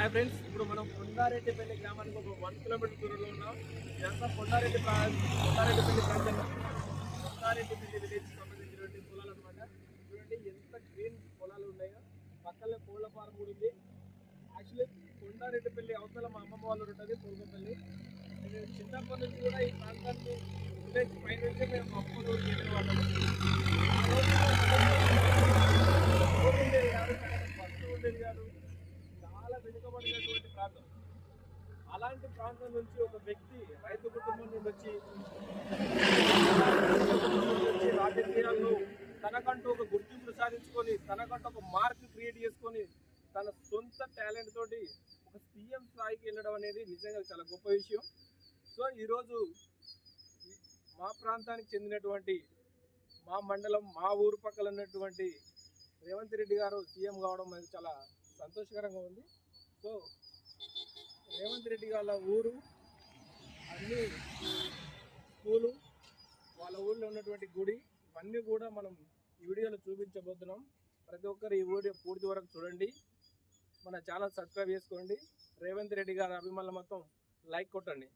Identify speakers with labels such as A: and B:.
A: Hi friends, ఇప్పుడు మనం కొండారెడ్డిపల్లి గ్రామానికి ఒక 1 కిలోమీటర్ దూరంలో ఉన్నాం. ఇదంతా కొండారెడ్డిపల్లి ప్రాంతంలో కొండారెడ్డిపల్లి విలేజ్ సంబంధించినటువంటి పొలాలు అనమాట. చూడండి ఎంత గ్రీన్ పొలాలు ఉన్నాయో. పక్కనే కోళ్ల ఫారం కూడా ఉంది. యాక్చువల్లీ కొండారెడ్డిపల్లి అవతల మా అమ్మమ్మ వాళ్ళు ఉంటుంది కోల్కపల్లి. నేను చిన్నప్పటి నుంచి కూడా ఈ ప్రాంతాన్ని విలేజ్ పై నుంచి మేము అమ్మ రోజు వెళ్ళిన వాళ్ళము. ఉండేది కాదు, బస్సు ఉండేది కాదు, చాలా వెనుకబడినటువంటి ప్రాంతం. అలాంటి ప్రాంతం నుంచి ఒక వ్యక్తి రైతు కుటుంబం నుండి వచ్చి రాజకీయాల్లో తనకంటూ ఒక గుర్తింపు సాధించుకొని, తనకంటూ ఒక మార్క్ క్రియేట్ చేసుకొని, తన సొంత టాలెంట్ తోటి ఒక సీఎం స్థాయికి వెళ్ళడం అనేది నిజంగా చాలా గొప్ప విషయం. సో ఈరోజు మా ప్రాంతానికి చెందినటువంటి, మా మండలం, మా ఊరు పక్కల ఉన్నటువంటి రేవంత్ రెడ్డి గారు సీఎం కావడం అనేది చాలా సంతోషకరంగా ఉంది. సో రేవంత్ రెడ్డి వాళ్ళ ఊరు, అన్ని స్కూలు, వాళ్ళ ఊళ్ళో ఉన్నటువంటి గుడి, ఇవన్నీ కూడా మనం ఈ వీడియోలో చూపించబోతున్నాం. ప్రతి ఒక్కరు ఈ వీడియో పూర్తి వరకు చూడండి. మన ఛానల్ సబ్స్క్రైబ్ చేసుకోండి. రేవంత్ రెడ్డి గారి అభిమానులు మొత్తం లైక్ కొట్టండి.